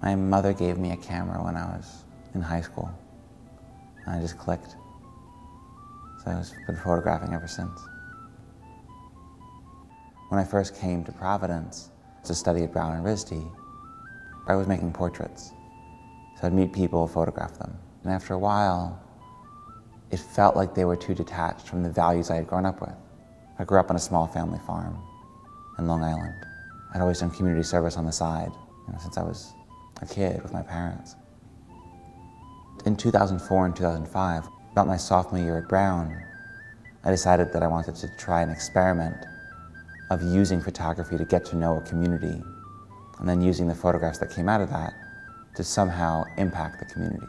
My mother gave me a camera when I was in high school, and I just clicked. So I've been photographing ever since. When I first came to Providence to study at Brown and RISD, I was making portraits. So I'd meet people, photograph them. And after a while, it felt like they were too detached from the values I had grown up with. I grew up on a small family farm in Long Island. I'd always done community service on the side, since I was a kid with my parents. In 2004 and 2005, about my sophomore year at Brown, I decided that I wanted to try an experiment of using photography to get to know a community, and then using the photographs that came out of that to somehow impact the community.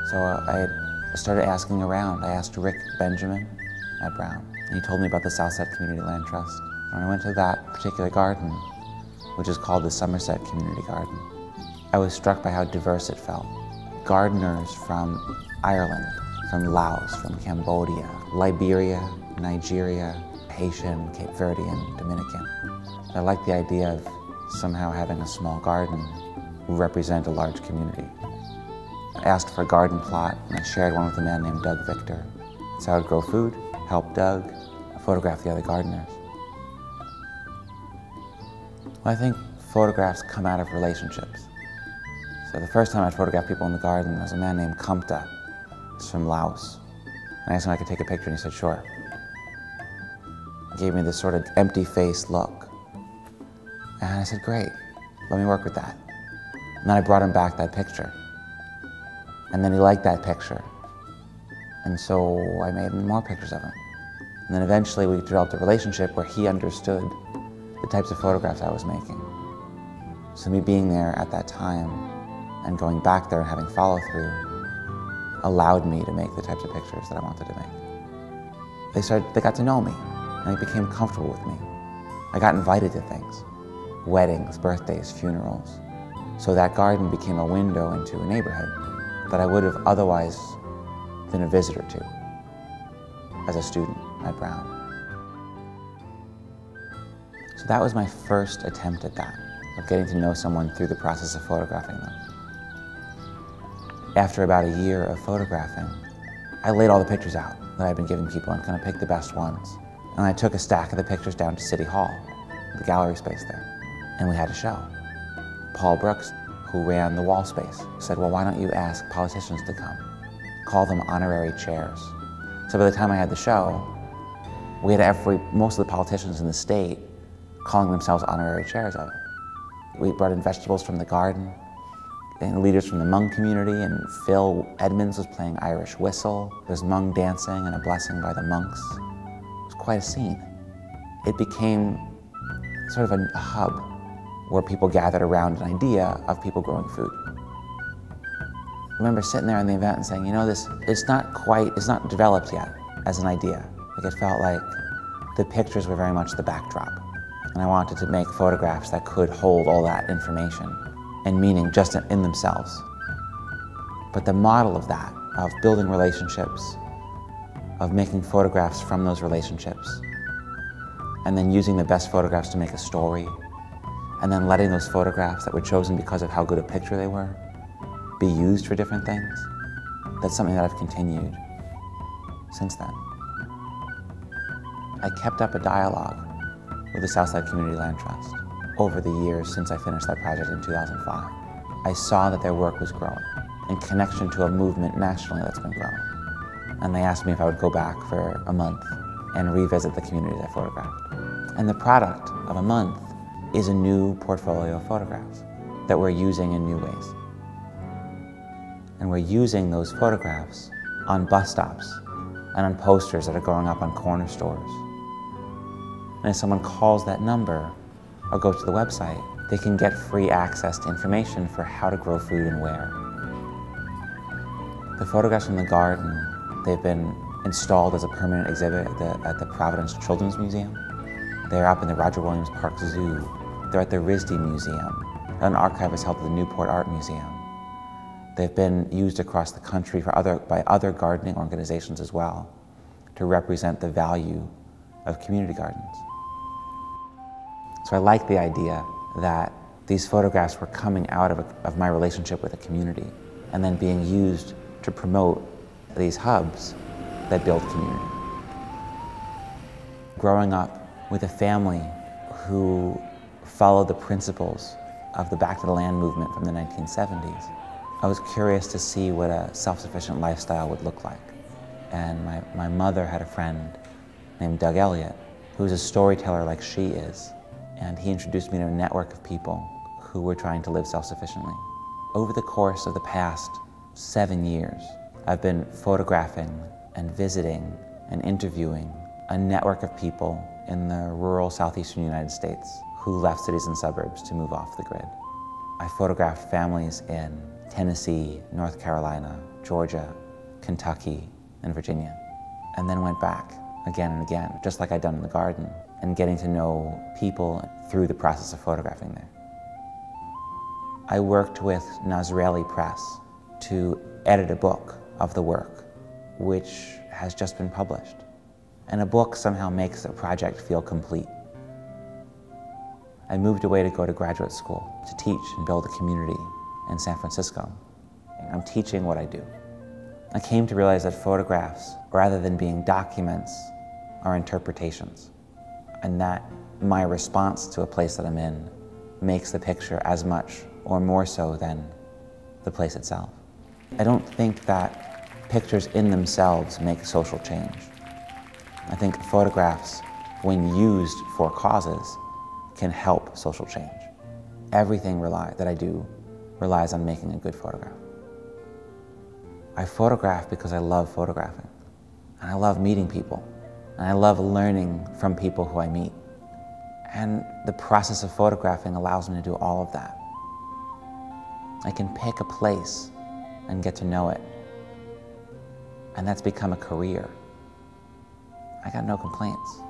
So I started asking around. I asked Rick Benjamin at Brown, and he told me about the Southside Community Land Trust. When I went to that particular garden, which is called the Somerset Community Garden, I was struck by how diverse it felt. Gardeners from Ireland, from Laos, from Cambodia, Liberia, Nigeria, Haitian, Cape Verdean, Dominican. I liked the idea of somehow having a small garden represent a large community. I asked for a garden plot, and I shared one with a man named Doug Victor. So I would grow food, help Doug, photograph the other gardeners. Well, I think photographs come out of relationships. So the first time I photographed people in the garden, there was a man named Kamta. He's from Laos. And I asked him if I could take a picture, and he said, sure. He gave me this sort of empty-faced look. And I said, great, let me work with that. And then I brought him back that picture. And then he liked that picture. And so I made more pictures of him. And then eventually we developed a relationship where he understood the types of photographs I was making. So me being there at that time and going back there and having follow-through allowed me to make the types of pictures that I wanted to make. They got to know me, and they became comfortable with me. I got invited to things, weddings, birthdays, funerals. So that garden became a window into a neighborhood that I would have otherwise been a visitor to as a student at Brown. So that was my first attempt at that, of getting to know someone through the process of photographing them. After about a year of photographing, I laid all the pictures out that I'd been giving people and kind of picked the best ones. And I took a stack of the pictures down to City Hall, the gallery space there, and we had a show. Paul Brooks, who ran the wall space, said, well, why don't you ask politicians to come? Call them honorary chairs. So by the time I had the show, we had most of the politicians in the state calling themselves honorary chairs of it. We brought in vegetables from the garden, and leaders from the Hmong community, and Phil Edmonds was playing Irish whistle. There was Hmong dancing and a blessing by the monks. It was quite a scene. It became sort of a hub where people gathered around an idea of people growing food. I remember sitting there in the event and saying, you know, it's not developed yet as an idea. Like, it felt like the pictures were very much the backdrop. And I wanted to make photographs that could hold all that information and meaning just in themselves. But the model of that, of building relationships, of making photographs from those relationships, and then using the best photographs to make a story, and then letting those photographs that were chosen because of how good a picture they were be used for different things, that's something that I've continued since then. I kept up a dialogue with the Southside Community Land Trust over the years since I finished that project in 2005. I saw that their work was growing in connection to a movement nationally that's been growing. And they asked me if I would go back for a month and revisit the communities I photographed. And the product of a month is a new portfolio of photographs that we're using in new ways. And we're using those photographs on bus stops and on posters that are going up on corner stores. And if someone calls that number or goes to the website, they can get free access to information for how to grow food and where. The photographs from the garden, they've been installed as a permanent exhibit at the Providence Children's Museum. They're up in the Roger Williams Park Zoo. They're at the RISD Museum. An archive is held at the Newport Art Museum. They've been used across the country by other gardening organizations as well. to represent the value of community gardens. So I like the idea that these photographs were coming out of my relationship with a community and then being used to promote these hubs that build community. Growing up with a family who followed the principles of the Back to the Land movement from the 1970s, I was curious to see what a self-sufficient lifestyle would look like. And my mother had a friend named Doug Elliott, who was a storyteller like she is. And he introduced me to a network of people who were trying to live self-sufficiently. Over the course of the past 7 years, I've been photographing and visiting and interviewing a network of people in the rural southeastern United States who left cities and suburbs to move off the grid. I photographed families in Tennessee, North Carolina, Georgia, Kentucky, and Virginia, and then went back again and again, just like I'd done in the garden, and getting to know people through the process of photographing there. I worked with Nazraeli Press to edit a book of the work, which has just been published. And a book somehow makes a project feel complete. I moved away to go to graduate school to teach and build a community in San Francisco. I'm teaching what I do. I came to realize that photographs, rather than being documents, are interpretations, and that my response to a place that I'm in makes the picture as much or more so than the place itself. I don't think that pictures in themselves make social change. I think photographs, when used for causes, can help social change. Everything that I do relies on making a good photograph. I photograph because I love photographing, and I love meeting people, and I love learning from people who I meet. And the process of photographing allows me to do all of that. I can pick a place and get to know it, and that's become a career. I got no complaints.